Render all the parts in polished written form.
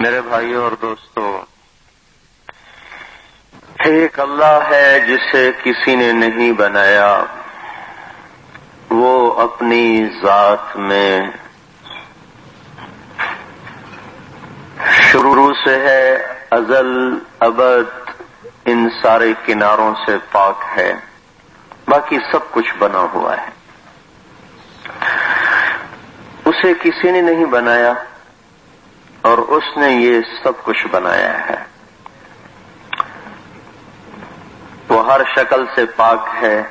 میرے بھائیوں اور دوستو، ایک اللہ ہے جسے کسی نے نہیں بنایا، وہ اپنی ذات میں شروع سے ہے، ازل ابد ان سارے کناروں سے پاک ہے، باقی سب کچھ بنا ہوا ہے۔ اسے کسی نے نہیں بنایا اور اس نے یہ سب کچھ بنایا ہے۔ وہ ہر شکل سے پاک ہے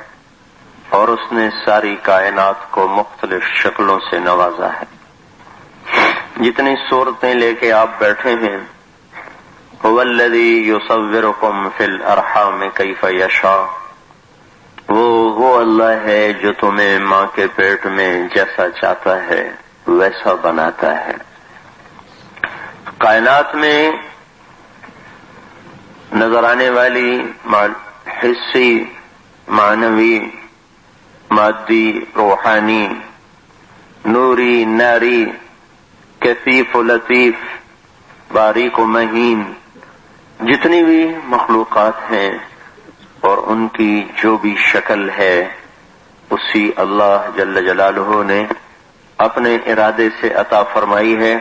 اور اس نے ساری کائنات کو مختلف شکلوں سے نوازا ہے۔ جتنی صورتیں لے کے آپ بیٹھے ہیں، هو الذی یصورکم فی الارحام کیف یشاء، وہ اللہ ہے جو تمہیں ماں کے پیٹ میں جیسا چاہتا ہے ویسا بناتا ہے۔ کائنات میں نظر آنے والی حسی، معنوی، مادی، روحانی، نوری، ناری، کثیف و لطیف، باریک و مہین، جتنی بھی مخلوقات ہیں اور ان کی جو بھی شکل ہے، اسی اللہ جل جلالہ نے اپنے ارادے سے عطا فرمائی ہے۔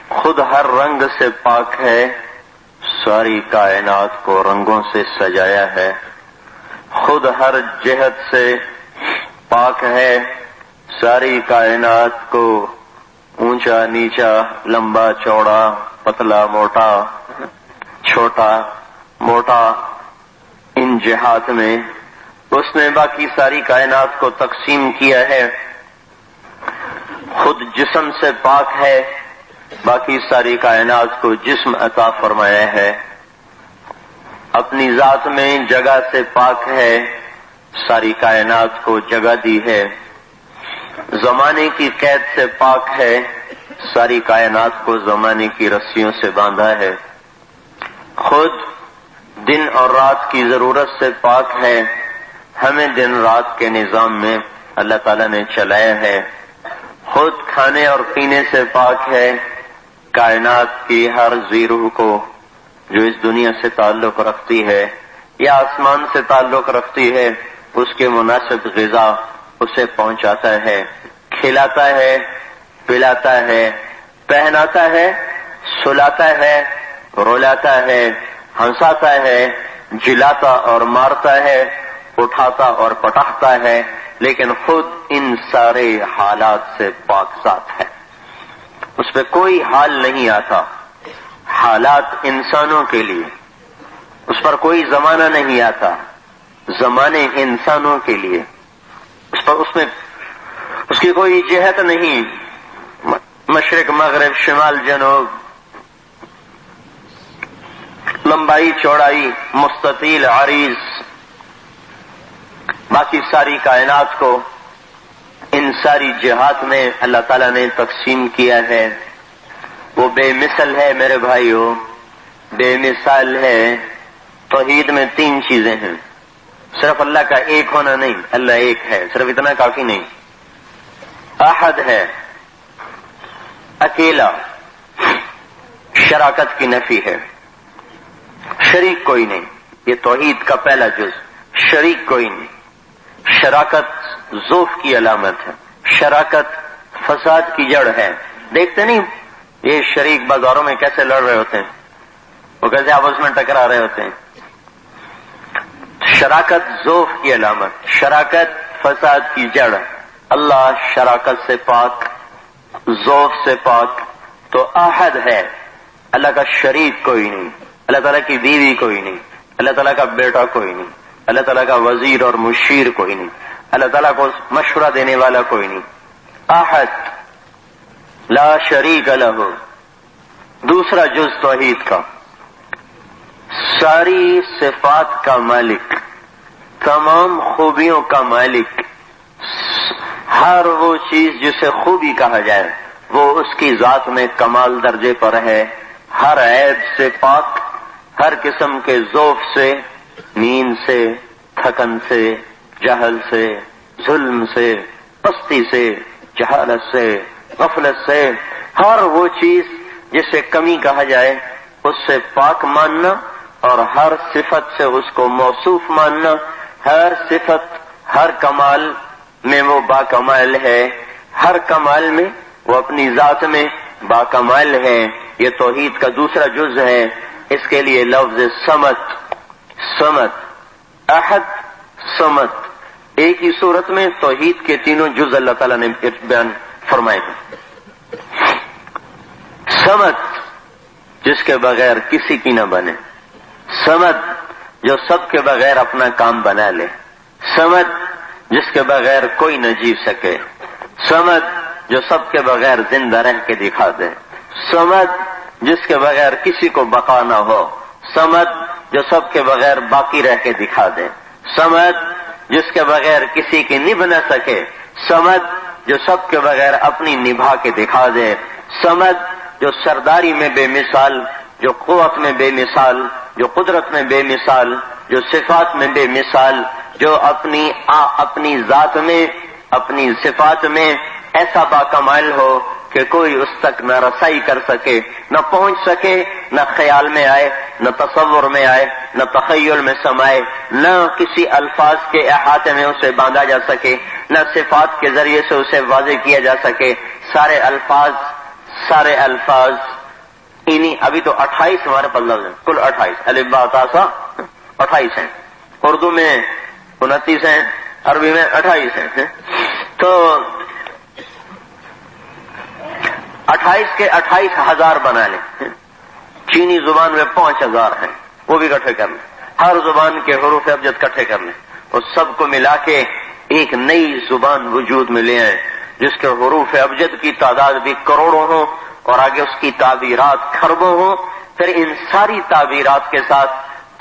خود ہر رنگ سے پاک ہے، ساری کائنات کو رنگوں سے سجایا ہے۔ خود ہر جہت سے پاک ہے، ساری کائنات کو اونچا نیچا، لمبا چوڑا، پتلا موٹا، چھوٹا موٹا، ان جہات میں اس نے باقی ساری کائنات کو تقسیم کیا ہے۔ خود جسم سے پاک ہے، باقی ساری کائنات کو جسم عطا فرمایا ہے۔ اپنی ذات میں جگہ سے پاک ہے، ساری کائنات کو جگہ دی ہے۔ زمانے کی قید سے پاک ہے، ساری کائنات کو زمانے کی رسیوں سے باندھا ہے۔ خود دن اور رات کی ضرورت سے پاک ہے، ہمیں دن رات کے نظام میں اللہ تعالیٰ نے چلایا ہے۔ خود کھانے اور پینے سے پاک ہے، کائنات کی ہر ذی روح کو جو اس دنیا سے تعلق رکھتی ہے یا آسمان سے تعلق رکھتی ہے، اس کے مناسب غذا اسے پہنچاتا ہے، کھلاتا ہے، پلاتا ہے، پہناتا ہے، سلاتا ہے، رلاتا ہے، ہنساتا ہے، جلاتا اور مارتا ہے، اٹھاتا اور پٹاختا ہے، لیکن خود ان سارے حالات سے پاک ذات ہے۔ اس پہ کوئی حال نہیں آتا۔ حالات انسانوں کے لیے، اس پر کوئی زمانہ نہیں آتا، زمانے انسانوں کے لیے، اس میں اس کی کوئی جہت نہیں، مشرق مغرب شمال جنوب، لمبائی چوڑائی، مستطیل عریض، باقی ساری کائنات کو ان ساری جہات میں اللہ تعالیٰ نے تقسیم کیا ہے۔ وہ بے مثل ہے میرے بھائیوں، بے مثال ہے۔ توحید میں تین چیزیں ہیں، صرف اللہ کا ایک ہونا نہیں، اللہ ایک ہے، صرف اتنا کافی نہیں۔ احد ہے، اکیلا، شراکت کی نفی ہے، شریک کوئی نہیں، یہ توحید کا پہلا جز، شریک کوئی نہیں۔ شراکت ضعف کی علامت ہے، شراکت فساد کی جڑ ہے۔ دیکھتے نہیں یہ شریک بازاروں میں کیسے لڑ رہے ہوتے ہیں، وہ کیسے آپس میں ٹکرا رہے ہوتے ہیں۔ شراکت ضعف کی علامت، شراکت فساد کی جڑ۔ اللہ شراکت سے پاک، ضعف سے پاک، تو احد ہے، اللہ کا شریک کوئی نہیں، اللہ تعالیٰ کی بیوی کوئی نہیں، اللہ تعالیٰ کا بیٹا کوئی نہیں، اللہ تعالیٰ کا وزیر اور مشیر کوئی نہیں، اللہ تعالیٰ کو مشورہ دینے والا کوئی نہیں۔ احد، لا شریک لہ۔ دوسرا جز توحید کا، ساری صفات کا مالک، تمام خوبیوں کا مالک، ہر وہ چیز جسے خوبی کہا جائے وہ اس کی ذات میں کمال درجے پر ہے، ہر عیب سے پاک، ہر قسم کے ضعف سے، نیند سے، تھکن سے، جہل سے، ظلم سے، پستی سے، جہالت سے، غفلت سے، ہر وہ چیز جسے کمی کہا جائے اس سے پاک ماننا، اور ہر صفت سے اس کو موصوف ماننا، ہر صفت ہر کمال میں وہ باکمال ہے، ہر کمال میں وہ اپنی ذات میں باکمال ہے۔ یہ توحید کا دوسرا جز ہے۔ اس کے لیے لفظ صمد، صمد، احد، صمد، ایک ہی صورت میں توحید کے تینوں جز اللہ تعالیٰ نے بیان فرمائے ہیں۔ صمد جس کے بغیر کسی کی نہ بنے، صمد جو سب کے بغیر اپنا کام بنا لے، صمد جس کے بغیر کوئی نہ جی سکے، صمد جو سب کے بغیر زندہ رہ کے دکھا دے، صمد جس کے بغیر کسی کو بقا نہ ہو، صمد جو سب کے بغیر باقی رہ کے دکھا دے، صمد جس کے بغیر کسی کی نبھ نہ سکے، صمد جو سب کے بغیر اپنی نبھا کے دکھا دے، صمد جو سرداری میں بے مثال، جو قوت میں بے مثال، جو قدرت میں بے مثال، جو صفات میں بے مثال، جو اپنی ذات میں، اپنی صفات میں ایسا باکمال ہو کہ کوئی اس تک نہ رسائی کر سکے، نہ پہنچ سکے، نہ خیال میں آئے، نہ تصور میں آئے، نہ تخیل میں سمائے، نہ کسی الفاظ کے احاطے میں اسے باندھا جا سکے، نہ صفات کے ذریعے سے اسے واضح کیا جا سکے۔ سارے الفاظ انہی، ابھی تو 28 ہمارے پاس لفظ ہیں، کل 28، الف با تا سا 28 ہیں، اردو میں 29 ہیں، عربی میں 28 ہیں، تو 28 کے 28,000 بنا لیں۔ چینی زبان میں 5,000 ہیں، وہ بھی اکٹھے کر لیں، ہر زبان کے حروف ابجد اکٹھے کر لیں، اور سب کو ملا کے ایک نئی زبان وجود میں لے آئیں جس کے حروف ابجد کی تعداد بھی کروڑوں ہوں اور آگے اس کی تعبیرات کھربوں ہوں۔ پھر ان ساری تعبیرات کے ساتھ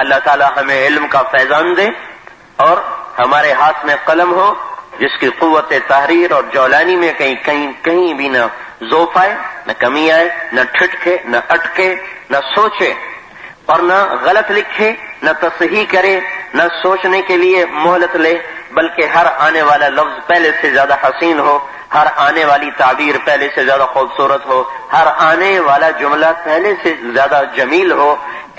اللہ تعالی ہمیں علم کا فیضان دے، اور ہمارے ہاتھ میں قلم ہو جس کی قوت تحریر اور جولانی میں کہیں بھی نہ ذوف آئے، نہ کمی آئے، نہ ٹھٹکے، نہ اٹکے، نہ سوچے، اور نہ غلط لکھے، نہ تصحیح کرے، نہ سوچنے کے لیے مہلت لے، بلکہ ہر آنے والا لفظ پہلے سے زیادہ حسین ہو، ہر آنے والی تعبیر پہلے سے زیادہ خوبصورت ہو، ہر آنے والا جملہ پہلے سے زیادہ جمیل ہو۔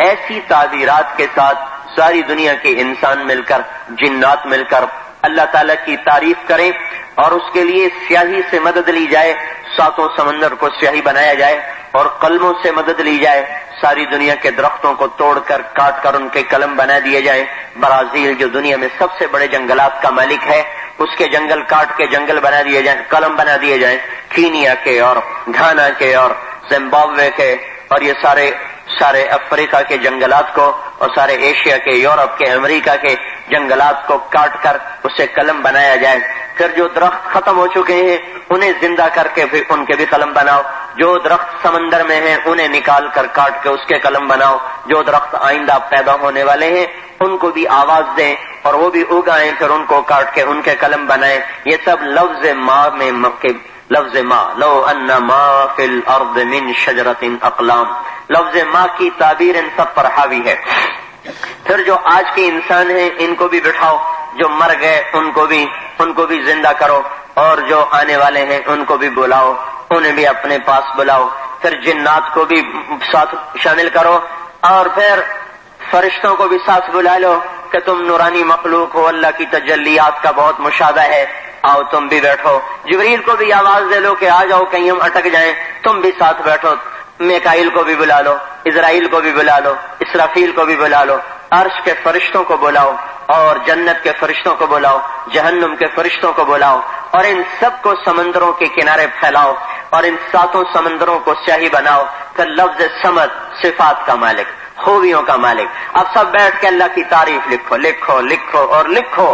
ایسی تعبیرات کے ساتھ ساری دنیا کے انسان مل کر، جنات مل کر اللہ تعالیٰ کی تعریف کریں، اور اس کے لیے سیاہی سے مدد لی جائے، ساتوں سمندر کو سیاہی بنایا جائے، اور قلموں سے مدد لی جائے، ساری دنیا کے درختوں کو توڑ کر کاٹ کر ان کے قلم بنا دیے جائیں۔ برازیل جو دنیا میں سب سے بڑے جنگلات کا مالک ہے، اس کے جنگل کاٹ کے جنگل بنا دیے جائیں، قلم بنا دیے جائیں، کینیا کے اور گھانا کے اور زمبابوے کے اور یہ سارے افریقہ کے جنگلات کو، اور سارے ایشیا کے، یورپ کے، امریکہ کے جنگلات کو کاٹ کر اسے قلم بنایا جائے۔ پھر جو درخت ختم ہو چکے ہیں انہیں زندہ کر کے پھر ان کے بھی قلم بناؤ، جو درخت سمندر میں ہیں انہیں نکال کر کاٹ کے اس کے قلم بناؤ، جو درخت آئندہ پیدا ہونے والے ہیں ان کو بھی آواز دیں اور وہ بھی اگائیں، پھر ان کو کاٹ کے ان کے قلم بنائیں۔ یہ سب لفظ ما میں لفظ ما، لو ان ما فی الارض من شجرۃ اقلام، لفظ ما کی تعبیر ان سب پر حاوی ہے۔ پھر جو آج کے انسان ہیں ان کو بھی بٹھاؤ، جو مر گئے ان کو بھی زندہ کرو، اور جو آنے والے ہیں ان کو بھی بلاؤ، انہیں بھی اپنے پاس بلاؤ۔ پھر جنات کو بھی ساتھ شامل کرو، اور پھر فرشتوں کو بھی ساتھ بلا لو کہ تم نورانی مخلوق ہو، اللہ کی تجلیات کا بہت مشاہدہ ہے، آؤ تم بھی بیٹھو۔ جبریل کو بھی آواز دے لو کہ آ جاؤ، کہیں ہم اٹک جائیں، تم بھی ساتھ بیٹھو۔ میکائیل کو بھی بلا لو، اسرائیل کو بھی بلا لو، اسرافیل کو بھی بلا لو، عرش کے فرشتوں کو بلاؤ، اور جنت کے فرشتوں کو بلاؤ، جہنم کے فرشتوں کو بلاؤ، اور ان سب کو سمندروں کے کنارے پھیلاؤ، اور ان ساتوں سمندروں کو سیاہی بناؤ۔ پھر لفظ صمد، صفات کا مالک، خوبیوں کا مالک۔ اب سب بیٹھ کے اللہ کی تعریف لکھو لکھو لکھو اور لکھو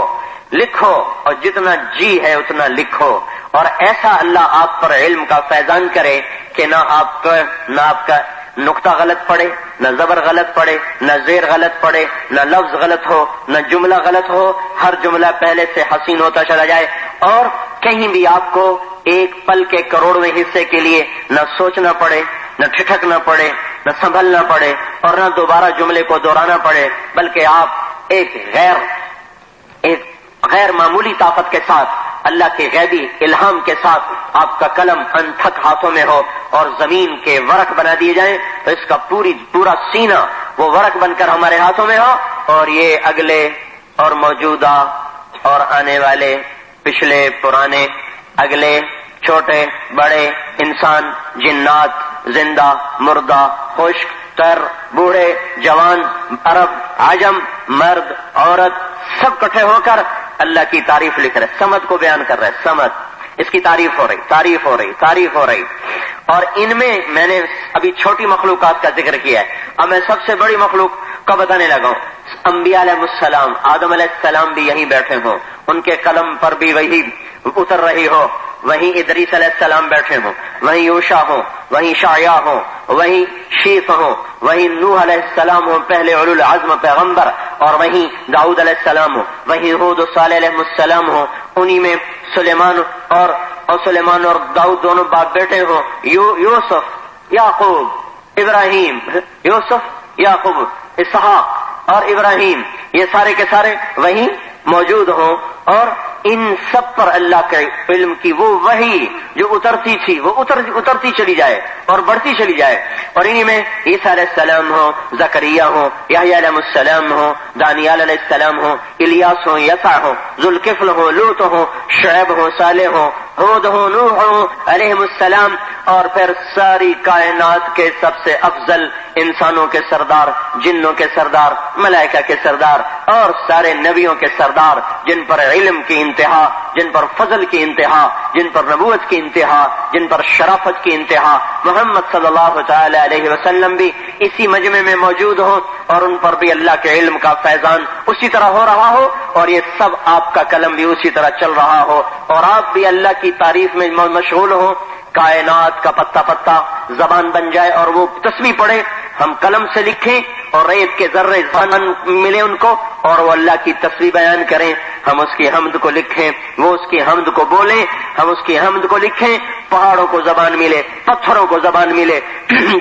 لکھو، اور جتنا جی ہے اتنا لکھو، اور ایسا اللہ آپ پر علم کا فیضان کرے کہ نہ آپ کا نقطہ غلط پڑے، نہ زبر غلط پڑے، نہ زیر غلط پڑے، نہ لفظ غلط ہو، نہ جملہ غلط ہو، ہر جملہ پہلے سے حسین ہوتا چلا جائے، اور کہیں بھی آپ کو ایک پل کے کروڑویں حصے کے لیے نہ سوچنا پڑے، نہ ٹھٹکنا پڑے، نہ سنبھلنا پڑے، اور نہ دوبارہ جملے کو دہرانا پڑے، بلکہ آپ ایک غیر معمولی طاقت کے ساتھ، اللہ کے غیبی الہام کے ساتھ آپ کا قلم انتھک ہاتھوں میں ہو، اور زمین کے ورق بنا دیے جائیں تو اس کا پورا سینہ وہ ورق بن کر ہمارے ہاتھوں میں ہو، اور یہ اگلے اور موجودہ اور آنے والے، پچھلے پرانے، اگلے چھوٹے بڑے، انسان، جنات، زندہ مردہ، خشک تر، بوڑھے جوان، عرب عجم، مرد عورت، سب کٹھے ہو کر اللہ کی تعریف لکھ رہے، سمد کو بیان کر رہے، سمد، اس کی تعریف ہو رہی۔ اور ان میں نے ابھی چھوٹی مخلوقات کا ذکر کیا ہے، اب میں سب سے بڑی مخلوق کا بتانے لگا ہوں۔ انبیاء علیہ السلام، آدم علیہ السلام بھی یہیں بیٹھے ہوں، ان کے قلم پر بھی وہی اتر رہی ہو، وہیں ادریس علیہ السلام بیٹھے ہوں، وہیں یوشع ہوں، وہیں شعیاء ہوں، وہیں شیف ہوں، وہیں نوح علیہ السلام ہوں پہلے اولو العزم پیغمبر، اور وہیں داؤد علیہ السلام ہوں، وہیں ہود و صالح علیہ السلام ہوں، انہی میں سلیمان اور داؤد دونوں باپ بیٹے ہوں، یوسف یعقوب ابراہیم، یوسف یعقوب اسحاق اور ابراہیم، یہ سارے کے سارے وہیں موجود ہوں، اور ان سب پر اللہ کے علم کی وہ وحی جو اترتی تھی وہ اترتی چلی جائے اور بڑھتی چلی جائے، اور انہی میں عیسیٰ علیہ السلام ہو، زکریا ہو، یحییٰ علیہ السلام ہو، دانیال علیہ السلام ہو، الیاس ہو، یسع ہو، ذوالکفل ہو، لوط ہو، شعیب ہو، صالح ہو، ہود ہو، نوح ہو علیہ السلام، اور پھر ساری کائنات کے سب سے افضل انسانوں کے سردار، جنوں کے سردار، ملائکہ کے سردار، اور سارے نبیوں کے سردار، جن پر علم کی انتہا، جن پر فضل کی انتہا، جن پر نبوت کی انتہا، جن پر شرافت کی انتہا، محمد صلی اللہ تعالی علیہ وسلم بھی اسی مجمع میں موجود ہوں، اور ان پر بھی اللہ کے علم کا فیضان اسی طرح ہو رہا ہو، اور یہ سب آپ کا قلم بھی اسی طرح چل رہا ہو، اور آپ بھی اللہ کی تعریف میں مشغول ہوں، کائنات کا پتا پتا زبان بن جائے اور وہ تسبیح پڑھے، ہم قلم سے لکھیں اور ریت کے ذرے زبان ملے ان کو، اور وہ اللہ کی تسبیح بیان کریں، ہم اس کی حمد کو لکھیں، وہ اس کی حمد کو بولیں، ہم اس کی حمد کو لکھیں، پہاڑوں کو زبان ملے، پتھروں کو زبان ملے،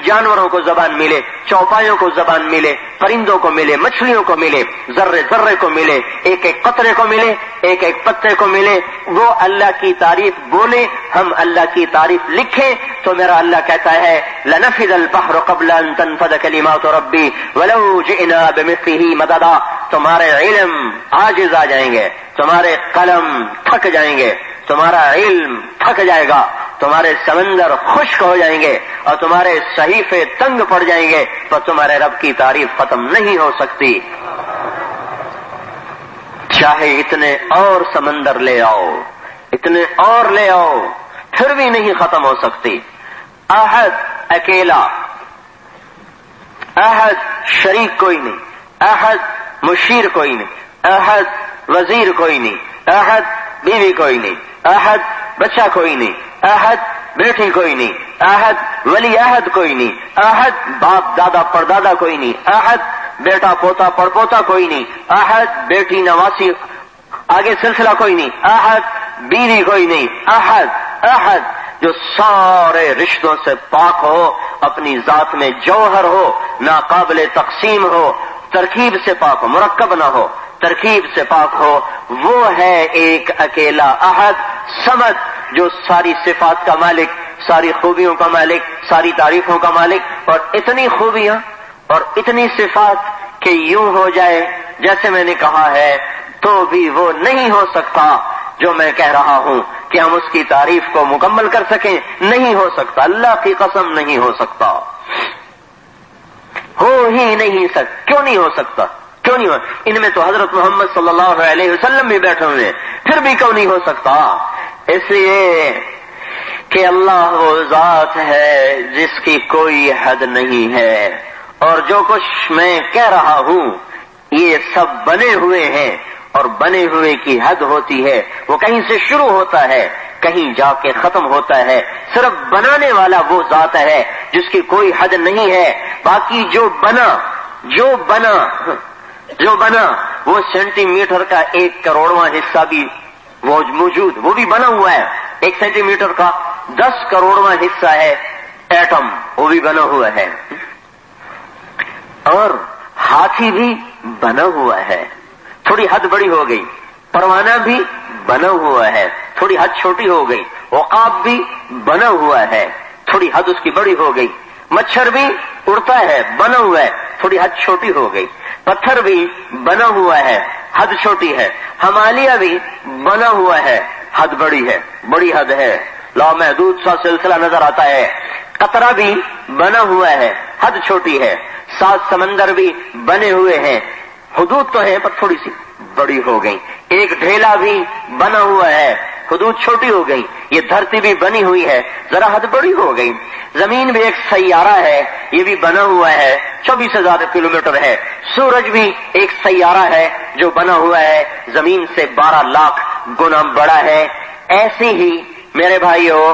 جانوروں کو زبان ملے، چوپایوں کو زبان ملے، پرندوں کو ملے، مچھلیوں کو ملے، ذرے ذرے کو ملے، ایک ایک قطرے کو ملے، ایک ایک پتے کو ملے، وہ اللہ کی تعریف بولے، ہم اللہ کی تعریف لکھیں، تو میرا اللہ کہتا ہے لنفذ البحر قبل ان تنفذ کلمات ربی ولو جئنا بمثله مددا، تمہارے علم عاجز آ جائیں گے، تمہارے قلم تھک جائیں گے، تمہارا علم تھک جائے گا، تمہارے سمندر خشک ہو جائیں گے، اور تمہارے صحیفے تنگ پڑ جائیں گے، تو تمہارے رب کی تعریف ختم نہیں ہو سکتی، چاہے اتنے اور سمندر لے آؤ، اتنے اور لے آؤ، پھر بھی نہیں ختم ہو سکتی۔ احد اکیلا، احد شریک کوئی نہیں، احد مشیر کوئی نہیں، احد وزیر کوئی نہیں، احد بیوی کوئی نہیں، احد بچہ کوئی نہیں، احد بیٹی کوئی نہیں، احد ولی عہد کوئی نہیں، احد باپ دادا پردادا کوئی نہیں، احد بیٹا پوتا پڑپوتا کوئی نہیں، احد بیٹی نواسی آگے سلسلہ کوئی نہیں، احد بیوی کوئی نہیں، احد احد جو سارے رشتوں سے پاک ہو، اپنی ذات میں جوہر ہو، ناقابل تقسیم ہو، ترکیب سے پاک ہو، مرکب نہ ہو، ترکیب سے پاک ہو، وہ ہے ایک اکیلا احد صمد، جو ساری صفات کا مالک، ساری خوبیوں کا مالک، ساری تعریفوں کا مالک، اور اتنی خوبیاں اور اتنی صفات کہ یوں ہو جائے جیسے میں نے کہا ہے، تو بھی وہ نہیں ہو سکتا جو میں کہہ رہا ہوں کہ ہم اس کی تعریف کو مکمل کر سکیں، نہیں ہو سکتا، اللہ کی قسم نہیں ہو سکتا، ہو ہی نہیں سکتا۔ کیوں نہیں ہو سکتا؟ کیوں نہیں ہو؟ ان میں تو حضرت محمد صلی اللہ علیہ وسلم بھی بیٹھے ہوئے ہیں، پھر بھی کیوں نہیں ہو سکتا؟ اس لیے کہ اللہ وہ ذات ہے جس کی کوئی حد نہیں ہے، اور جو کچھ میں کہہ رہا ہوں یہ سب بنے ہوئے ہیں، اور بنے ہوئے کی حد ہوتی ہے، وہ کہیں سے شروع ہوتا ہے کہیں جا کے ختم ہوتا ہے، صرف بنانے والا وہ ذات ہے جس کی کوئی حد نہیں ہے، باقی جو بنا وہ سینٹی میٹر کا 1 کروڑواں حصہ بھی موجود، وہ بھی بنا ہوا ہے، 1 سینٹی میٹر کا 10 کروڑواں حصہ ہے ایٹم، وہ بھی بنا ہوا ہے، اور ہاتھی بھی بنا ہوا ہے، تھوڑی حد بڑی ہو گئی، پروانہ بھی بنا ہوا ہے، تھوڑی حد چھوٹی ہو گئی، عقاب بھی بنا ہوا ہے، تھوڑی حد اس کی بڑی ہو گئی. مچھر بھی اڑتا ہے بنا ہوا ہے, تھوڑی حد چھوٹی ہو گئی. پتھر بھی بنا ہوا ہے, حد چھوٹی ہے. ہمالیہ بھی بنا ہوا ہے, حد بڑی ہے, بڑی حد ہے. لا محدود سا سلسلہ نظر آتا ہے. قطرہ بھی بنا ہوا ہے, حد چھوٹی ہے. 7 سمندر بھی بنے ہوئے ہیں, حدود تو ہے پر تھوڑی سی بڑی ہو گئی. ایک ڈھیلا بھی بنا ہوا ہے, حدود چھوٹی ہو گئی. یہ دھرتی بھی بنی ہوئی ہے, ذرا حد بڑی ہو گئی. زمین بھی ایک سیارہ ہے, یہ بھی بنا ہوا ہے, 24,000 کلومیٹر ہے. سورج بھی ایک سیارہ ہے جو بنا ہوا ہے, زمین سے 12 لاکھ گنا بڑا ہے. ایسے ہی میرے بھائیوں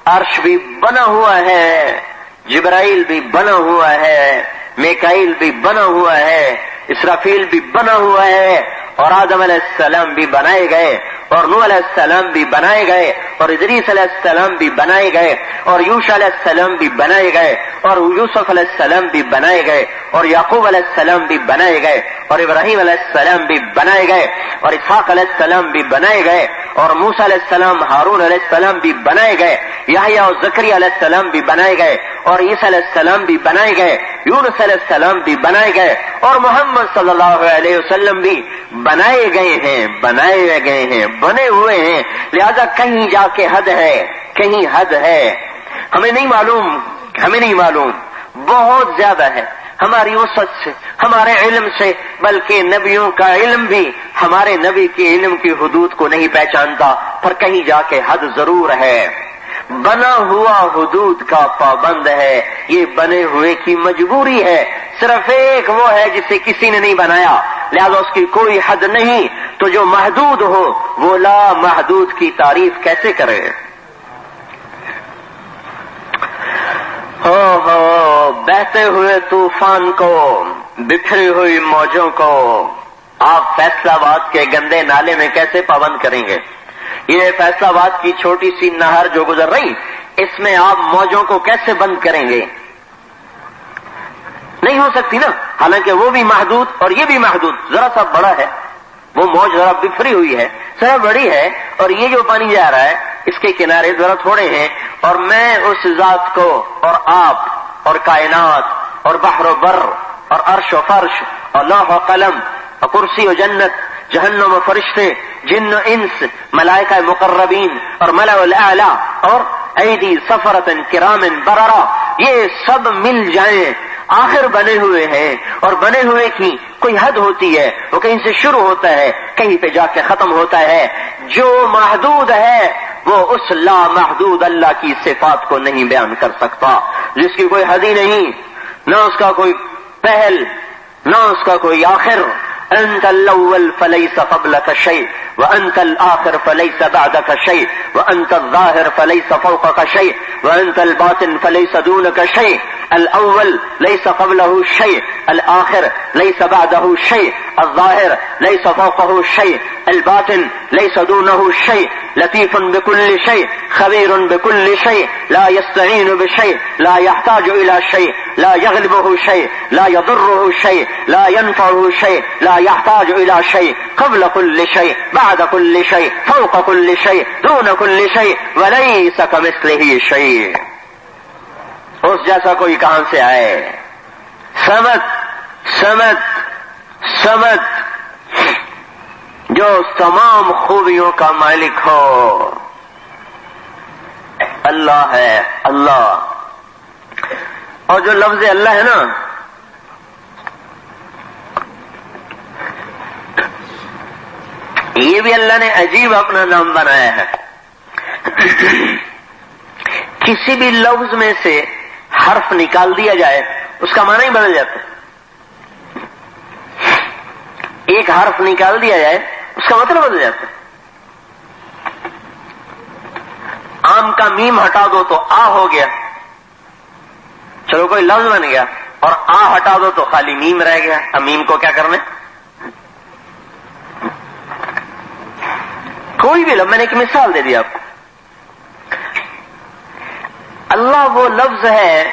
عرش بھی بنا ہوا ہے, جبرائیل بھی بنا ہوا ہے, میکائیل بھی بنا ہوا ہے, اسرافیل بھی بنا ہوا ہے, اور آدم علیہ السلام بھی بنائے گئے, اور نوح علیہ السلام بھی بنائے گئے, اور ادریس علیہ السلام بھی بنائے گئے, اور یوشع علیہ السلام بھی بنائے گئے, اور یوسف علیہ السلام بھی بنائے گئے, اور یعقوب علیہ السلام بھی بنائے گئے, اور ابراہیم علیہ السلام بھی بنائے گئے, اور اسحاق علیہ السلام بھی بنائے گئے, اور موسیٰ علیہ السلام, ہارون علیہ السلام بھی بنائے گئے, یحییٰ اور زکریا علیہ السلام بھی بنائے گئے, اور عیسیٰ علیہ السلام بھی بنائے گئے, یونس علیہ السلام بھی بنائے گئے, اور محمد صلی اللہ علیہ وسلم بھی بنائے گئے ہیں, بنائے گئے ہیں, بنے ہوئے ہیں. لہذا کہیں جا کے حد ہے, کہیں حد ہے. ہمیں نہیں معلوم, بہت زیادہ ہے ہماری وسعت سے, ہمارے علم سے, بلکہ نبیوں کا علم بھی ہمارے نبی کے علم کی حدود کو نہیں پہچانتا. پر کہیں جا کے حد ضرور ہے. بنا ہوا حدود کا پابند ہے, یہ بنے ہوئے کی مجبوری ہے. صرف ایک وہ ہے جسے کسی نے نہیں بنایا, لہذا اس کی کوئی حد نہیں. تو جو محدود ہو وہ لا محدود کی تعریف کیسے کرے؟ ہو بہتے ہوئے طوفان کو, بکھری ہوئی موجوں کو آپ فیصلہ آباد کے گندے نالے میں کیسے پابند کریں گے؟ یہ فیصلہ آباد کی چھوٹی سی نہر جو گزر رہی, اس میں آپ موجوں کو کیسے بند کریں گے؟ نہیں ہو سکتی نا. حالانکہ وہ بھی محدود اور یہ بھی محدود, ذرا سا بڑا ہے, وہ موج ذرا بکھری ہوئی ہے, ذرا بڑی ہے, اور یہ جو پانی جا رہا ہے اس کے کنارے ذرا تھوڑے ہیں. اور میں اس ذات کو اور آپ اور کائنات اور بحر و بر اور عرش و فرش اور لوح و قلم اور کرسی و جنت, جہنم و فرشتے, جن و انس, ملائکہ مقربین اور ملأ الاعلی اور ایدی سفرۃ کرام بررہ, یہ سب مل جائیں آخر بنے ہوئے ہیں. اور بنے ہوئے کی کوئی حد ہوتی ہے, وہ کہیں سے شروع ہوتا ہے, کہیں پہ جا کے ختم ہوتا ہے. جو محدود ہے وہ اس لا محدود اللہ کی صفات کو نہیں بیان کر سکتا, جس کی کوئی حد ہی نہیں, نہ اس کا کوئی پہل نہ اس کا کوئی آخر. انت الاول فليس قبلك شيء وانت الاخر فليس بعدك شيء وانت الظاهر فليس فوقك شيء وانت الباطن فليس دونك شيء. الاول ليس قبله شيء, الاخر ليس بعده شيء, الظاهر ليس فوقه شيء, الباطن ليس دونه شيء. لطيف بكل شيء, خبير بكل شيء, لا يستعين بشيء, لا يحتاج الى شيء, لا يغلبه شيء, لا يضره شيء, لا ينفعه شيء, لا يحتاج الى شيء, قبل كل شيء, بعد كل شيء, فوق كل شيء, دون كل شيء, وليس كمثله شيء. اس جیسا کوئی کہاں سے آئے؟ سمد سمد سمد, جو تمام خوبیوں کا مالک ہو, اللہ ہے اللہ. اور جو لفظ اللہ ہے نا, یہ بھی اللہ نے عجیب اپنا نام بنایا ہے. کسی بھی لفظ میں سے حرف نکال دیا جائے اس کا معنی ہی بدل جاتا ہے. ایک حرف نکال دیا جائے اس کا مطلب بدل جاتا ہے. آم کا میم ہٹا دو تو آ ہو گیا, چلو کوئی لفظ بن گیا, اور آ ہٹا دو تو خالی میم رہ گیا. اب میم کو کیا کرنا ہے؟ کوئی بھی لفظ, میں نے ایک مثال دے دی آپ کو. اللہ وہ لفظ ہے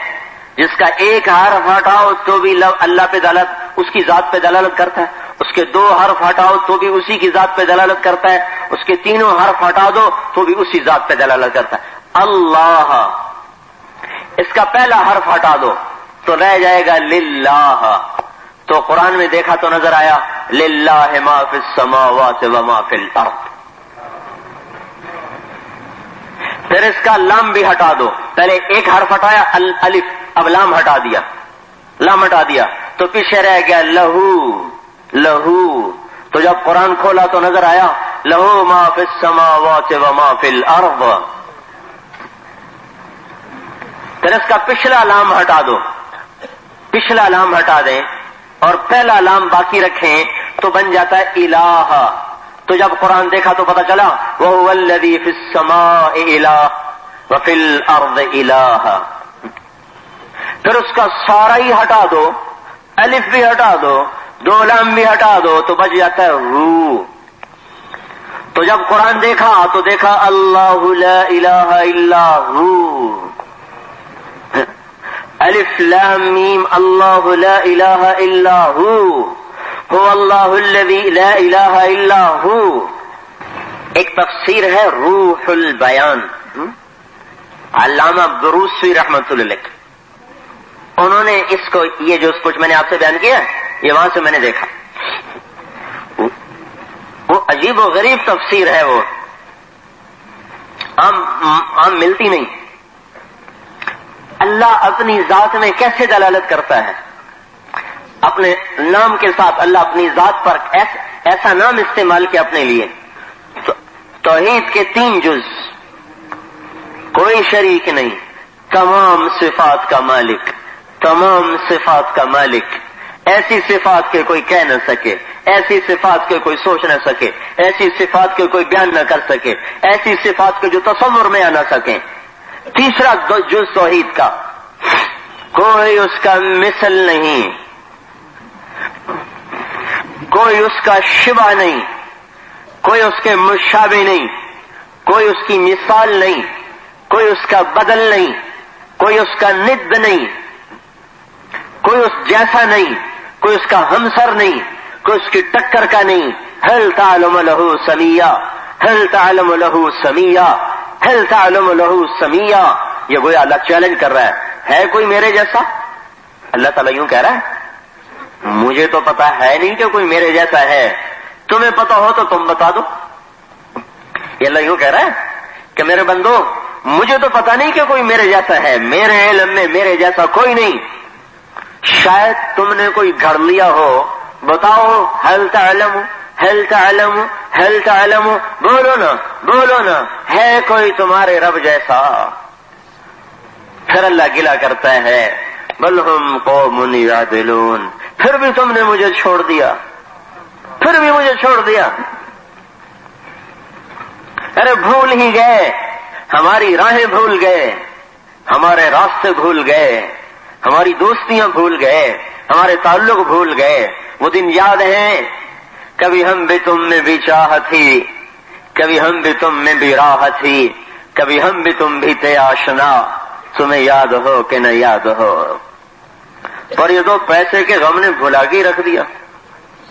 جس کا ایک حرف ہٹاؤ تو بھی اللہ پہ دلالت, اس کی ذات پہ دلالت کرتا ہے. اس کے 2 حرف ہٹاؤ تو بھی اسی کی ذات پہ دلالت کرتا ہے. اس کے 3 حرف ہٹا دو تو بھی اسی ذات پہ دلالت کرتا ہے. اللہ اس کا پہلا حرف ہٹا دو تو رہ جائے گا للہ. تو قرآن میں دیکھا تو نظر آیا للہ ما فی السماوات و ما فی الارض. پھر اس کا لام بھی ہٹا دو. پہلے ایک حرف ہٹایا الف، اب لام ہٹا دیا، لام ہٹا دیا تو پیچھے رہ گیا لہو لہو. تو جب قرآن کھولا تو نظر آیا لہو ما فی السماوات و ما فی الارض. پھر اس کا پچھلا لام ہٹا دو، پچھلا لام ہٹا دیں اور پہلا لام باقی رکھیں تو بن جاتا ہے الہ. تو جب قرآن دیکھا تو پتا چلا وَهُوَ الَّذِي فِي السَّمَاءِ إِلَٰهٌ وَفِي الْأَرْضِ إِلَٰهٌ. پھر اس کا سارا ہی ہٹا دو، الف بھی ہٹا دو، دو لام بھی ہٹا دو تو بچ جاتا ہے رو. تو جب قرآن دیکھا تو دیکھا اللہ لا الہ الا ہو. الف لام میم اللہ لا الہ الا ہو، هو اللہ الذی لا الہ الا ہو. ایک تفسیر ہے روح البیان، علامہ بروسوی رحمۃ اللہ علیہ، انہوں نے اس کو، یہ جو کچھ میں نے آپ سے بیان کیا یہ وہاں سے میں نے دیکھا. وہ عجیب و غریب تفسیر ہے، وہ عام ملتی نہیں. اللہ اپنی ذات میں کیسے دلالت کرتا ہے؟ اپنے نام کے ساتھ اللہ اپنی ذات پر ایسا نام استعمال کیا اپنے لیے. توحید کے 3 جز، کوئی شریک نہیں، تمام صفات کا مالک، تمام صفات کا مالک. ایسی صفات کے کوئی کہہ نہ سکے، ایسی صفات کے کوئی سوچ نہ سکے، ایسی صفات کے کوئی بیان نہ کر سکے، ایسی صفات کے جو تصور میں آ نہ سکیں. تیسرا جز توحید کا، کوئی اس کا مثل نہیں، کوئی اس کا شبہ نہیں، کوئی اس کے مشابہ نہیں، کوئی اس کی مثال نہیں، کوئی اس کا بدل نہیں، کوئی اس کا ند نہیں، کوئی اس جیسا نہیں، کوئی اس کا ہمسر نہیں، کوئی اس کی ٹکر کا نہیں. هل تعلم له سمیا، هل تعلم له سمیا، هل تعلم له سمیا. یہ گویا اللہ چیلنج کر رہا ہے کوئی میرے جیسا؟ اللہ تعالیٰ یوں کہہ رہا ہے مجھے تو پتا ہے نہیں کہ کوئی میرے جیسا ہے، تمہیں پتا ہو تو تم بتا دو. یہ اللہ یوں کہہ رہا ہے کہ میرے بندو مجھے تو پتا نہیں کہ کوئی میرے جیسا ہے، میرے علم میں میرے جیسا کوئی نہیں. شاید تم نے کوئی گھڑ لیا ہو، بتاؤ هل تعلم هل تعلم هل تعلم، بولو نا بولو نا، ہے کوئی تمہارے رب جیسا؟ پھر اللہ گلا کرتا ہے بل ہم قوم یعدلون، پھر بھی تم نے مجھے چھوڑ دیا، پھر بھی مجھے چھوڑ دیا. ارے بھول ہی گئے، ہماری راہیں بھول گئے، ہمارے راستے بھول گئے، ہماری دوستیاں بھول گئے، ہمارے تعلق بھول گئے. وہ دن یاد ہیں کبھی ہم بھی تم میں بھی چاہت تھی، کبھی ہم بھی تم میں بھی راحت تھی، کبھی ہم بھی تم بھی تھے آشنا، تمہیں یاد ہو کہ نہ یاد ہو. اور یہ تو پیسے کے غم نے بھلا کے رکھ دیا.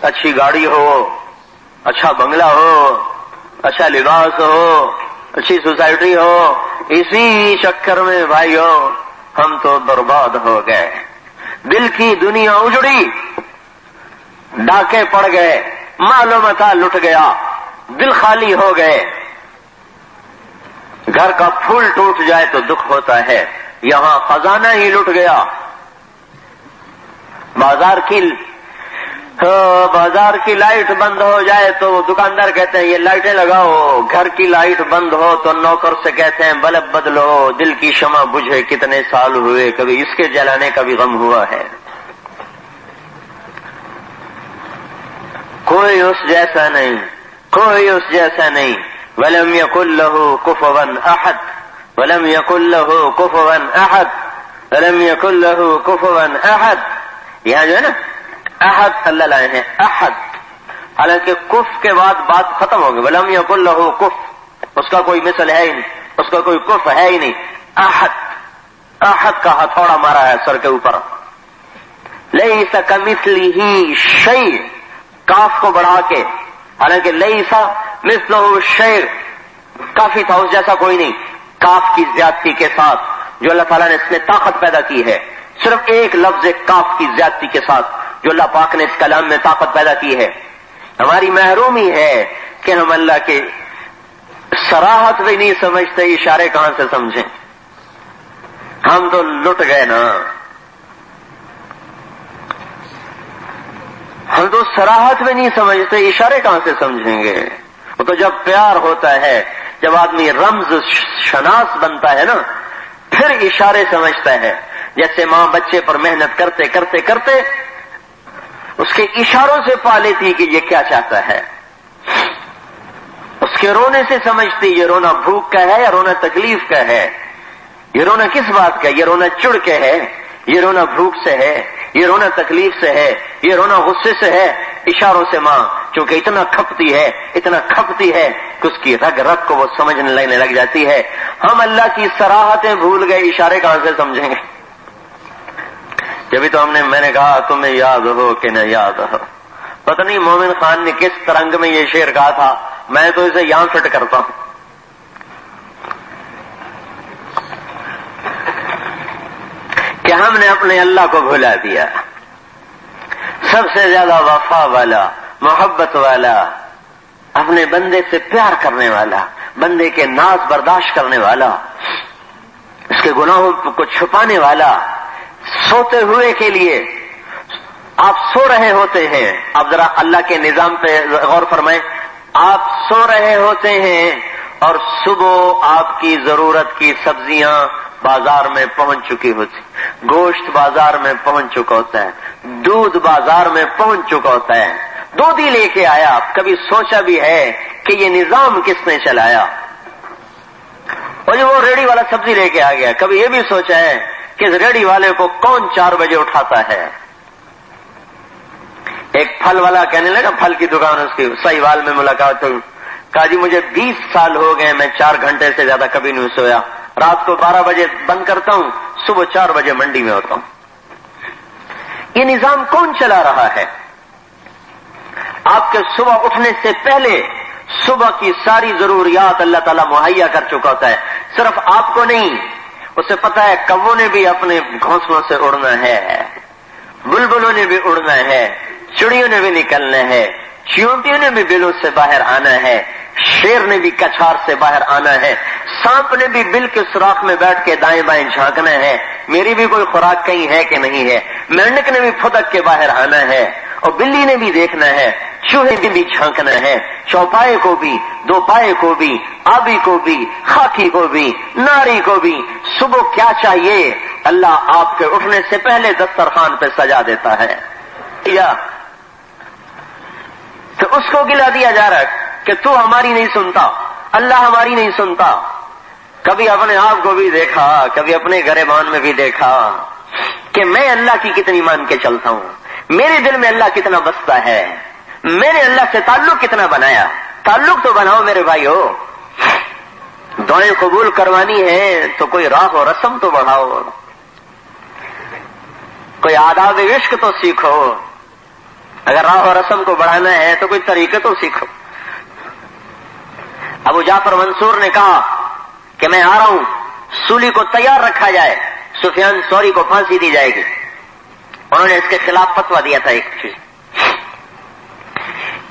اچھی گاڑی ہو، اچھا بنگلہ ہو، اچھا لباس ہو، اچھی سوسائٹی ہو، اسی چکر میں بھائیو ہم تو برباد ہو گئے. دل کی دنیا اجڑی، ڈاکے پڑ گئے، مال و متاع لٹ گیا، دل خالی ہو گئے. گھر کا پھول ٹوٹ جائے تو دکھ ہوتا ہے، یہاں خزانہ ہی لٹ گیا. بازار کی لائٹ بند ہو جائے تو وہ دکاندار کہتے ہیں یہ لائٹیں لگاؤ، گھر کی لائٹ بند ہو تو نوکر سے کہتے ہیں بلب بدلو، دل کی شمع بجھے کتنے سال ہوئے، کبھی اس کے جلانے کا بھی غم ہوا ہے. کوئی اس جیسا نہیں، کوئی اس جیسا نہیں. وَلَمْ يَكُنْ لَهُ كُفُوًا أَحَدٌ وَلَمْ يَكُنْ لَهُ كُفُوًا أَحَدٌ وَلَمْ يَكُنْ لَهُ كُفُوًا أَحَدٌ. یہاں جو ہے نا احد اللہ لائے ہیں، احد، حالانکہ کف کے بعد بات ختم ہوگی. وَلَمْ يَكُنْ لَهُ كُفٌ، اس کا کوئی مثل ہے ہی نہیں، اس کا کوئی کف ہے ہی نہیں. احد، احد کا ہتھوڑا مارا ہے سر کے اوپر. لَيْسَ كَمِثْلِهِ شَيْءٌ، کاف کو بڑھا کے، حالانکہ لَيْسَ مِثْلُهُ شَيْءٌ کافی تھا، اس جیسا کوئی نہیں. کاف کی زیادتی کے ساتھ جو اللہ تعالیٰ نے اس میں طاقت پیدا کی ہے، صرف ایک لفظ کاف کی زیادتی کے ساتھ جو اللہ پاک نے اس کلام میں طاقت پیدا کی ہے، ہماری محرومی ہے کہ ہم اللہ کے صراحت بھی نہیں سمجھتے، اشارے کہاں سے سمجھیں؟ ہم تو لٹ گئے نا، ہم تو صراحت بھی نہیں سمجھتے، اشارے کہاں سے سمجھیں گے؟ وہ تو جب پیار ہوتا ہے، جب آدمی رمز شناس بنتا ہے نا، پھر اشارے سمجھتا ہے. جیسے ماں بچے پر محنت کرتے کرتے کرتے اس کے اشاروں سے پا لیتی کہ یہ کیا چاہتا ہے، اس کے رونے سے سمجھتی یہ رونا بھوک کا ہے یا رونا تکلیف کا ہے، یہ رونا کس بات کا، یہ رونا چڑ کے ہے، یہ رونا بھوک سے ہے، یہ رونا تکلیف سے ہے، یہ رونا غصے سے ہے. اشاروں سے ماں چونکہ اتنا کھپتی ہے کہ اس کی رگ رگ کو وہ سمجھنے لگنے لگ جاتی ہے. ہم اللہ کی صراحتیں بھول گئے، اشارے کہاں سے سمجھیں گے؟ جبھی تو میں نے کہا تمہیں یاد ہو کہ نہ یاد ہو. پتہ نہیں مومن خان نے کس ترنگ میں یہ شعر کہا تھا، میں تو اسے یہاں فٹ کرتا ہوں. کہ ہم نے اپنے اللہ کو بھلا دیا، سب سے زیادہ وفا والا، محبت والا، اپنے بندے سے پیار کرنے والا، بندے کے ناز برداشت کرنے والا، اس کے گناہوں کو چھپانے والا. سوتے ہوئے کے لیے آپ سو رہے ہوتے ہیں، آپ ذرا اللہ کے نظام پہ غور فرمائیں. آپ سو رہے ہوتے ہیں اور صبح آپ کی ضرورت کی سبزیاں بازار میں پہنچ چکی ہوتی، گوشت بازار میں پہنچ چکا ہوتا ہے، دودھ بازار میں پہنچ چکا ہوتا ہے، دودھ ہی لے کے آیا. کبھی سوچا بھی ہے کہ یہ نظام کس نے چلایا؟ اور جو وہ ریڑھی والا سبزی لے کے آ گیا، کبھی یہ بھی سوچا ہے کہ اس ریڑھی والے کو کون 4 بجے اٹھاتا ہے؟ ایک پھل والا کہنے لگا، پھل کی دکان اس کی سہیوال میں ملاقات ہوئی، کہا جی مجھے 20 سال ہو گئے، میں 4 گھنٹے سے زیادہ کبھی نہیں سویا، رات کو 12 بجے بند کرتا ہوں، صبح 4 بجے منڈی میں ہوتا ہوں. یہ نظام کون چلا رہا ہے؟ آپ کے صبح اٹھنے سے پہلے صبح کی ساری ضروریات اللہ تعالیٰ مہیا کر چکا ہوتا ہے. صرف آپ کو نہیں، اسے پتا ہے کووں نے بھی اپنے گھونسلوں سے اڑنا ہے، بلبلوں نے بھی اڑنا ہے، چڑیوں نے بھی نکلنا ہے، چیونٹیوں نے بھی بلوں سے باہر آنا ہے، شیر نے بھی کچھار سے باہر آنا ہے، سانپ نے بھی بل کے سوراخ میں بیٹھ کے دائیں بائیں جھانکنا ہے، میری بھی کوئی خوراک کہیں ہے کہ نہیں ہے، مینڈک نے بھی پھدک کے باہر آنا ہے، اور بلی نے بھی دیکھنا ہے، چوہے نے بھی جھانکنا ہے، چوپائے کو بھی، دو پائے کو بھی، آبی کو بھی، خاکی کو بھی، ناری کو بھی. صبح کیا چاہیے؟ اللہ آپ کے اٹھنے سے پہلے دسترخوان پہ سجا دیتا ہے. یا تو اس کو گلا دیا جا رہا ہے کہ تو ہماری نہیں سنتا، اللہ ہماری نہیں سنتا. کبھی اپنے آپ کو بھی دیکھا، کبھی اپنے گریبان میں بھی دیکھا کہ میں اللہ کی کتنی مان کے چلتا ہوں، میرے دل میں اللہ کتنا بستا ہے، میں نے اللہ سے تعلق کتنا بنایا. تعلق تو بناؤ میرے بھائیو، دعائیں قبول کروانی ہے تو کوئی راہ و رسم تو بڑھاؤ، کوئی آداب عشق تو سیکھو. اگر راہ و رسم کو بڑھانا ہے تو کوئی طریقے تو سیکھو. ابو جعفر منصور نے کہا کہ میں آ رہا ہوں، سولی کو تیار رکھا جائے، سفیان ثوری کو پھانسی دی جائے گی. انہوں نے اس کے خلاف فتویٰ دیا تھا. ایک چیز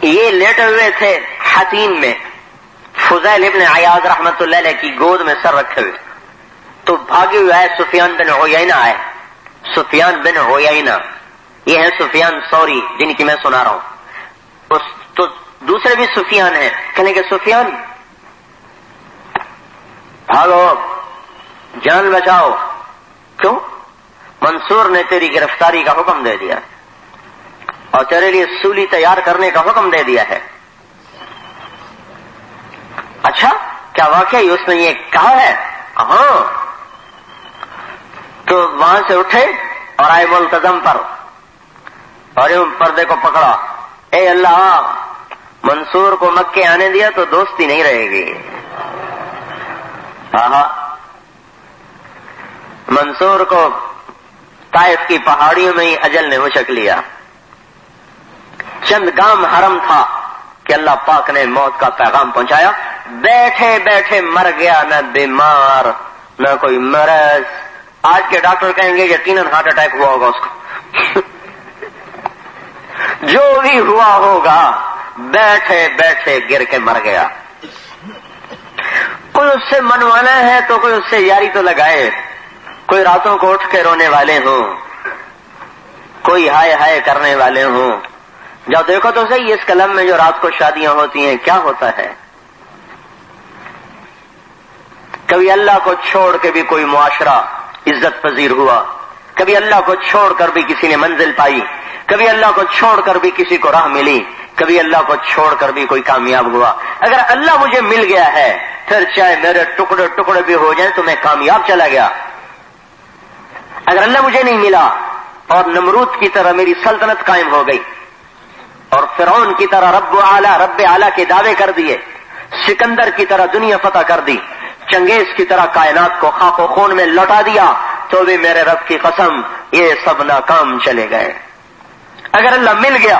یہ لیٹے ہوئے تھے حتیم میں، فضیل ابن عیاض رحمت اللہ علیہ کی گود میں سر رکھے ہوئے، تو بھاگے ہوئے آئے سفیان بن عیینہ آئے. سفیان بن عیینہ یہ ہے سفیان ثوری جن کی میں سنا رہا ہوں. تو دوسرے بھی سفیان ہیں، کہنے کہ سفیان بھاگو، جان بچاؤ. کیوں؟ منصور نے تیری گرفتاری کا حکم دے دیا اور تیرے لیے سولی تیار کرنے کا حکم دے دیا ہے. اچھا کیا واقعی اس نے یہ کہا ہے؟ ہاں. تو وہاں سے اٹھے اور آئے ملتزم پر اور پردے کو پکڑا. اے اللہ، منصور کو مکے آنے دیا تو دوستی نہیں رہے گی. منصور کو طائف کی پہاڑیوں میں ہی اجل نے مشک لیا. چند گام حرم تھا کہ اللہ پاک نے موت کا پیغام پہنچایا. بیٹھے بیٹھے مر گیا، نہ بیمار نہ کوئی مرض. آج کے ڈاکٹر کہیں گے یقیناً ہارٹ اٹیک ہوا ہوگا اس کو. جو بھی ہوا ہوگا بیٹھے بیٹھے گر کے مر گیا. کوئی اس سے منوانا ہے تو کوئی اس سے یاری تو لگائے. کوئی راتوں کو اٹھ کے رونے والے ہوں, کوئی ہائے ہائے کرنے والے ہوں. جب دیکھو تو صحیح اس کلم میں جو رات کو شادیاں ہوتی ہیں کیا ہوتا ہے. کبھی اللہ کو چھوڑ کے بھی کوئی معاشرہ عزت پذیر ہوا, کبھی اللہ کو چھوڑ کر بھی کسی نے منزل پائی, کبھی اللہ کو چھوڑ کر بھی کسی کو راہ ملی, کبھی اللہ کو چھوڑ کر بھی کوئی کامیاب ہوا. اگر اللہ مجھے مل گیا ہے پھر چاہے میرے ٹکڑے ٹکڑے بھی ہو جائیں تو میں کامیاب چلا گیا. اگر اللہ مجھے نہیں ملا اور نمرود کی طرح میری سلطنت قائم ہو گئی اور فرعون کی طرح رب اعلیٰ کے دعوے کر دیے, سکندر کی طرح دنیا فتح کر دی, چنگیز کی طرح کائنات کو خاک و خون میں لوٹا دیا, تو بھی میرے رب کی قسم یہ سب ناکام چلے گئے. اگر اللہ مل گیا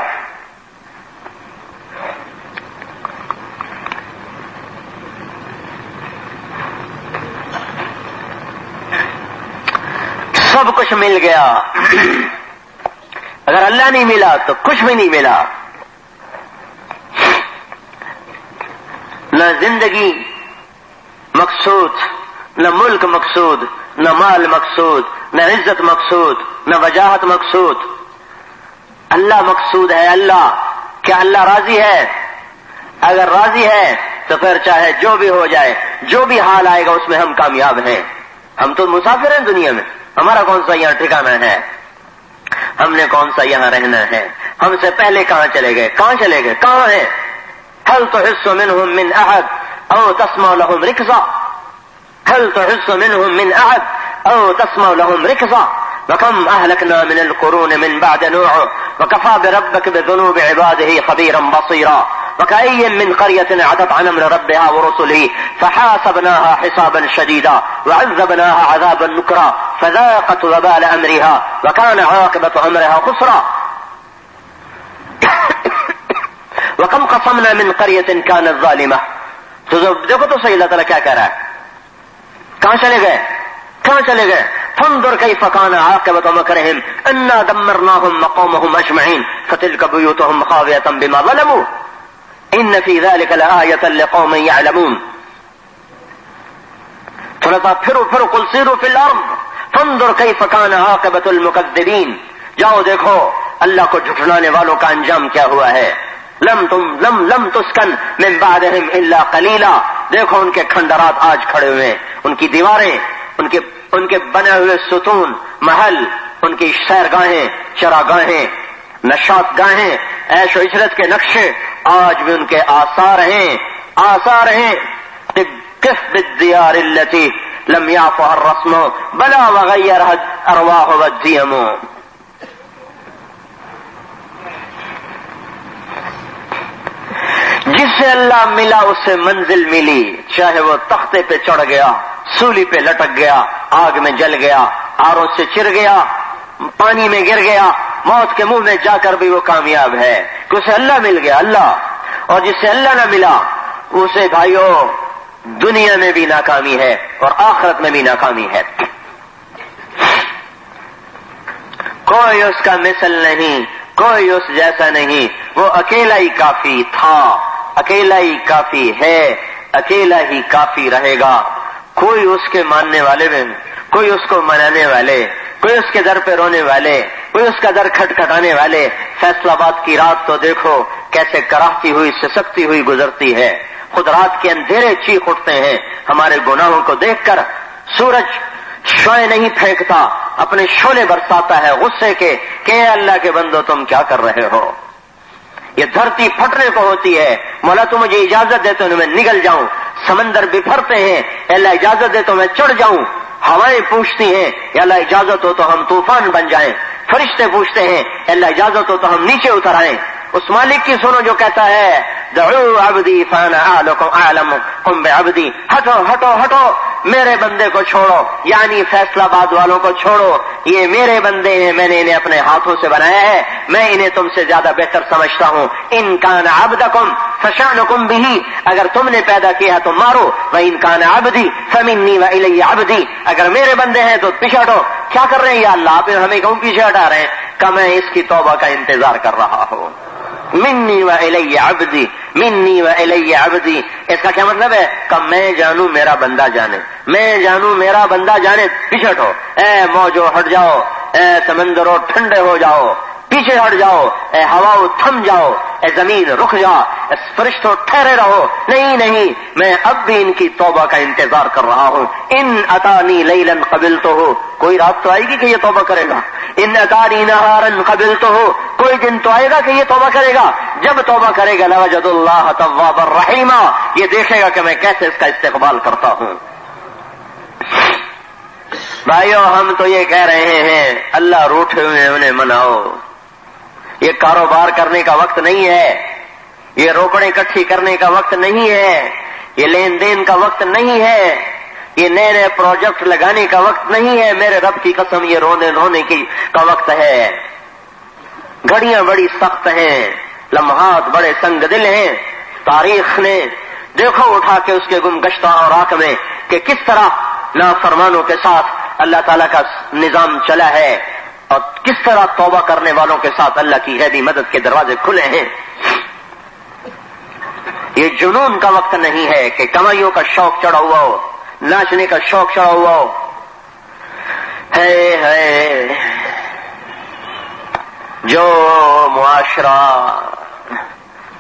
سب کچھ مل گیا, اگر اللہ نہیں ملا تو کچھ بھی نہیں ملا. نہ زندگی مقصود, نہ ملک مقصود, نہ مال مقصود, نہ عزت مقصود, نہ وجاہت مقصود. اللہ مقصود ہے. اللہ کیا اللہ راضی ہے؟ اگر راضی ہے تو پھر چاہے جو بھی ہو جائے, جو بھی حال آئے گا اس میں ہم کامیاب ہیں. ہم تو مسافر ہیں دنیا میں, ہمارا کون سا یہاں ٹھکانا ہے, ہم نے کون سا یہاں رہنا ہے. ہم سے پہلے کہاں چلے گئے, کہاں چلے گئے, کہاں ہیں؟ هل تحس منهم من احد او تسمع لهم ركزا, هل تحس منهم من احد او تسمع لهم ركزا. وكم اهلكنا من القرون من بعد نوح وكفى بربك بذنوب عباده خبيرا بصيرا. وكأي من قرية عتت عن امر ربها ورسله فحاسبناها حسابا شديدا وعذبناها عذابا نكرا فذاقت وبال امرها وكان عاقبة امرها خسرا. وكم قصمنا من قرية كانت ظالمة. تو دیکھو تو صحیح اللہ تعالیٰ کیا کہہ رہا ہے. کہاں چلے گئے, کہاں چلے گئے؟ فانظر كيف كان عاقبة مكرهم انا دمرناهم وقومهم اجمعين فتلك بيوتهم خاوية بما ظلموا ان في ذلك لآية لقوم يعلمون. تھوڑا پھرو قل سیروا في الارض فانظر كيف كان عاقبة المكذبين. جاؤ دیکھو اللہ کو جھٹلانے والوں کا انجام کیا ہوا ہے. لم تسکن من بعدهم الا قلیلا. دیکھو ان کے کھنڈرات آج کھڑے ہوئے, ان کی دیواریں, ان کے بنے ہوئے ستون, محل, ان کی سیرگاہیں, چراگاہیں, نشاط گاہیں, عیش و عشرت کے نقشے آج بھی ان کے آثار ہیں. قف بالدیار التي لم يعفها الرسم بلا وغيرها الارواح والديم. جس سے اللہ ملا اس سے منزل ملی, چاہے وہ تختے پہ چڑھ گیا, سولی پہ لٹک گیا, آگ میں جل گیا, آروں سے چر گیا, پانی میں گر گیا, موت کے منہ میں جا کر بھی وہ کامیاب ہے کہ اسے اللہ مل گیا. اللہ, اور جس سے اللہ نہ ملا اسے بھائیو دنیا میں بھی ناکامی ہے اور آخرت میں بھی ناکامی ہے. کوئی اس کا مثل نہیں, کوئی اس جیسا نہیں. وہ اکیلا ہی کافی تھا, اکیلا ہی کافی ہے, اکیلا ہی کافی رہے گا. کوئی اس کے ماننے والے میں, کوئی اس کو منانے والے, کوئی اس کے در پہ رونے والے, کوئی اس کا در کھٹکھٹانے والے. فیصل آباد کی رات تو دیکھو کیسے کراہتی ہوئی سسکتی ہوئی گزرتی ہے. خود رات کے اندھیرے چیخ اٹھتے ہیں ہمارے گناہوں کو دیکھ کر. سورج شعاع نہیں پھینکتا, اپنے شعلے برساتا ہے غصے کے کہ اے اللہ کے بندو تم کیا کر رہے ہو. یہ دھرتی پھٹنے کو ہوتی ہے, مولا تو مجھے اجازت دے تو میں نگل جاؤں. سمندر بفرتے ہیں, اے اللہ اجازت دے تو میں چڑھ جاؤں. ہوائیں پوچھتی ہیں یا اللہ اجازت ہو تو ہم طوفان بن جائیں. فرشتے پوچھتے ہیں اے اللہ اجازت ہو تو ہم نیچے اتر آئیں. اس مالک کی سنو جو کہتا ہے دعو عبدی فانا اعلمکم بعبدی. ہٹو ہٹو ہٹو, میرے بندے کو چھوڑو, یعنی فیصلہ آباد والوں کو چھوڑو. یہ میرے بندے ہیں, میں نے انہیں اپنے ہاتھوں سے بنایا ہے, میں انہیں تم سے زیادہ بہتر سمجھتا ہوں. ان کان عبدکم فشانکم بہ، اگر تم نے پیدا کیا تو مارو، وَإِنْ كَانَ عَبْدِي فَمِنِّي وَإِلَيَّ عَبْدِي، اگر میرے بندے ہیں تو پیچھے ہٹو۔ کیا کر رہے ہیں یا اللہ، آپ ہمیں کیوں پیچھے ہٹا رہے ہیں؟ کہ میں اس کی توبہ کا انتظار کر رہا ہوں۔ منی و الی عبدی، منی و الی عبدی، اس کا کیا مطلب ہے؟ کہ میں جانوں میرا بندہ جانے، میں جانوں میرا بندہ جانے۔ پیچھے ہٹو، اے موجو ہٹ جاؤ، اے سمندروں ٹھنڈے ہو جاؤ، پیچھے ہٹ جاؤ، اے ہواؤ تھم جاؤ، اے زمین رک جا، اے فرشتوں ٹھہرے رہو۔ نہیں نہیں، میں اب بھی ان کی توبہ کا انتظار کر رہا ہوں۔ ان اتانی لیلا قبلتہ، کوئی رات تو آئے گی کہ یہ توبہ کرے گا۔ ان اتانی نہارا قبلتہ، کوئی دن تو آئے گا کہ یہ توبہ کرے گا۔ جب توبہ کرے گا لوجد اللہ توابا رحیما، یہ دیکھے گا کہ میں کیسے اس کا استقبال کرتا ہوں۔ بھائیو، ہم تو یہ کہہ رہے ہیں اللہ روٹھے ہوئے انہیں مناؤ۔ یہ کاروبار کرنے کا وقت نہیں ہے، یہ روکڑیں اکٹھی کرنے کا وقت نہیں ہے، یہ لین دین کا وقت نہیں ہے، یہ نئے نئے پروجیکٹ لگانے کا وقت نہیں ہے۔ میرے رب کی قسم، یہ رونے دھونے کا وقت ہے۔ گھڑیاں بڑی سخت ہیں، لمحات بڑے سنگ دل ہیں۔ تاریخ نے دیکھو اٹھا کے اس کے گمگشتہ اوراق میں کہ کس طرح نافرمانوں کے ساتھ اللہ تعالیٰ کا نظام چلا ہے، اور کس طرح توبہ کرنے والوں کے ساتھ اللہ کی غیبی مدد کے دروازے کھلے ہیں۔ یہ جنون کا وقت نہیں ہے کہ کمائیوں کا شوق چڑھا ہوا ہو، ناچنے کا شوق چڑھا ہوا ہو۔ ہے جو معاشرہ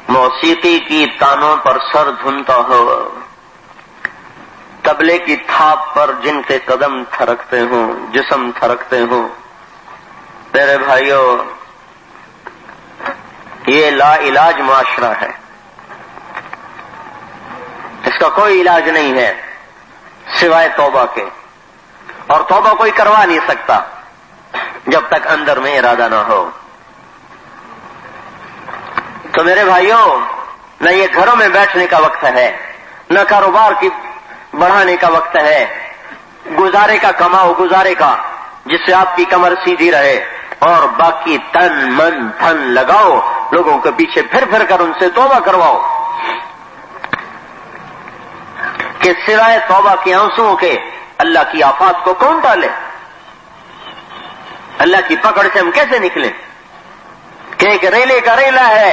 موسیقی کی تانوں پر سر دھنتا ہو، طبلے کی تھاپ پر جن کے قدم تھرکتے ہوں، جسم تھرکتے ہوں، میرے بھائیوں، یہ لا علاج معاشرہ ہے، اس کا کوئی علاج نہیں ہے سوائے توبہ کے، اور توبہ کوئی کروا نہیں سکتا جب تک اندر میں ارادہ نہ ہو۔ تو میرے بھائیوں، نہ یہ گھروں میں بیٹھنے کا وقت ہے، نہ کاروبار کی بڑھانے کا وقت ہے، گزارے کا کماؤ، گزارے کا جس سے آپ کی کمر سیدھی رہے، اور باقی تن من دھن لگاؤ لوگوں کے پیچھے پھر پھر کر ان سے توبہ کرواؤ۔ کہ سوائے توبہ کے آنسوؤں کے اللہ کی آفات کو کون ٹالے؟ اللہ کی پکڑ سے ہم کیسے نکلیں؟ کہ ایک ریلے کا ریلا ہے،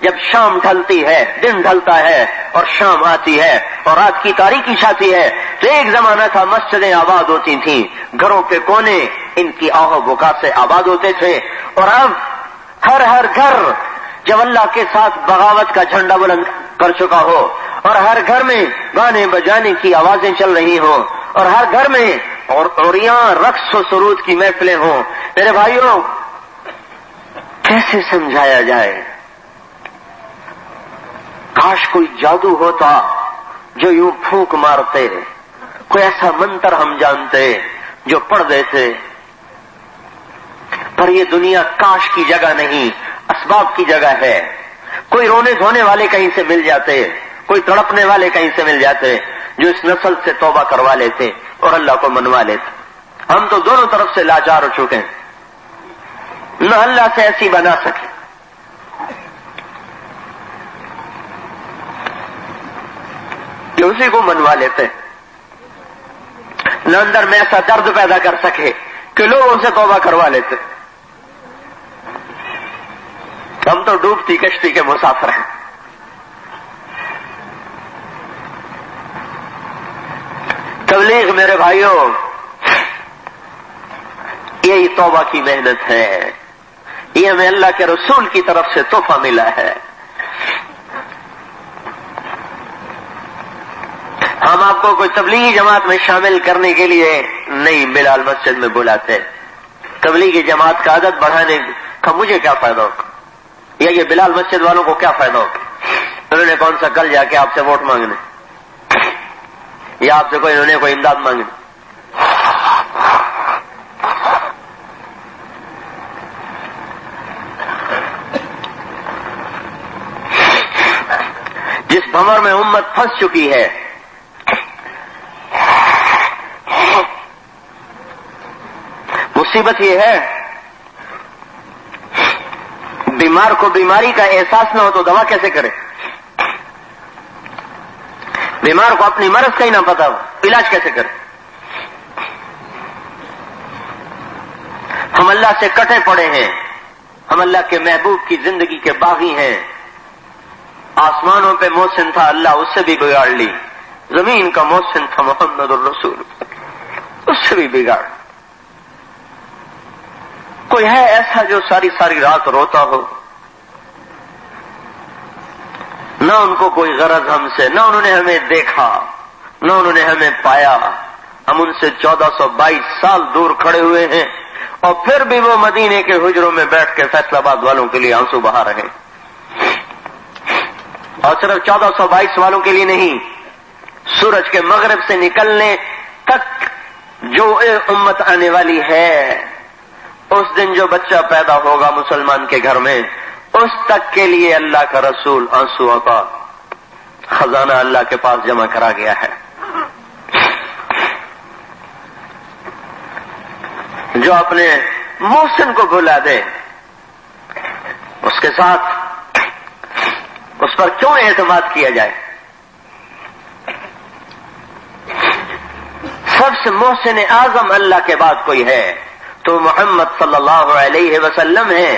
جب شام ڈھلتی ہے، دن ڈھلتا ہے اور شام آتی ہے اور رات کی تاریکی چھاتی ہے، تو ایک زمانہ تھا مسجدیں آباد ہوتی تھیں، گھروں کے کونے ان کی آہ و بکا سے آباد ہوتے تھے، اور اب ہر ہر گھر جب اللہ کے ساتھ بغاوت کا جھنڈا بلند کر چکا ہو، اور ہر گھر میں گانے بجانے کی آوازیں چل رہی ہوں، اور ہر گھر میں اور یہاں رقص و سرود کی محفلیں ہوں، میرے بھائیوں کیسے سمجھایا جائے؟ کاش کوئی جادو ہوتا جو یوں پھونک مارتے، کوئی ایسا منتر ہم جانتے جو پڑھ دیتے، پر یہ دنیا کاش کی جگہ نہیں، اسباب کی جگہ ہے۔ کوئی رونے دھونے والے کہیں سے مل جاتے، کوئی تڑپنے والے کہیں سے مل جاتے جو اس نسل سے توبہ کروا لیتے اور اللہ کو منوا لیتے۔ ہم تو دونوں طرف سے لاچار ہو چکے ہیں، نہ اللہ سے ایسی بنا سکے۔ کہ اسی کو منوا لیتے، نہ اندر میں ایسا درد پیدا کر سکے کہ لوگ ان سے توبہ کروا لیتے۔ ہم تو ڈوبتی کشتی کے مسافر ہیں۔ تبلیغ میرے بھائیوں یہی توبہ کی محنت ہے، یہ ہمیں اللہ کے رسول کی طرف سے تحفہ ملا ہے۔ ہم آپ کو کوئی تبلیغی جماعت میں شامل کرنے کے لیے نہیں بلال مسجد میں بلاتے، تبلیغی جماعت کا عدد بڑھانے کا مجھے کیا فائدہ ہوگا، یا یہ بلال مسجد والوں کو کیا فائدہ ہوگا؟ انہوں نے کون سا کل جا کے آپ سے ووٹ مانگنے، یا آپ سے انہوں نے کوئی امداد مانگنی؟ جس بھنور میں امت پھنس چکی ہے، مصیبت یہ ہے بیمار کو بیماری کا احساس نہ ہو تو دوا کیسے کرے؟ بیمار کو اپنی مرض کا ہی نہ پتا ہو، علاج کیسے کرے؟ ہم اللہ سے کٹے پڑے ہیں، ہم اللہ کے محبوب کی زندگی کے باغی ہیں۔ آسمانوں پہ محسن تھا، اللہ اس سے بھی بگاڑ لی۔ زمین کا محسن تھا محمد الرسول، اس سے بھی بگاڑ۔ کوئی ہے ایسا جو ساری ساری رات روتا ہو؟ نہ ان کو کوئی غرض ہم سے، نہ انہوں نے ہمیں دیکھا، نہ انہوں نے ہمیں پایا۔ ہم ان سے 1422 سال دور کھڑے ہوئے ہیں، اور پھر بھی وہ مدینے کے حجروں میں بیٹھ کے فیصل آباد والوں کے لیے آنسو بہا رہے، اور صرف 1422 والوں کے لیے نہیں، سورج کے مغرب سے نکلنے تک جو امت آنے والی ہے، اس دن جو بچہ پیدا ہوگا مسلمان کے گھر میں، اس تک کے لیے اللہ کا رسول آنسوؤں کا خزانہ اللہ کے پاس جمع کرا گیا ہے۔ جو اپنے محسن کو بھلا دے، اس کے ساتھ اس پر کیوں اعتماد کیا جائے؟ سب سے محسن اعظم اللہ کے بعد کوئی ہے تو محمد صلی اللہ علیہ وسلم ہے۔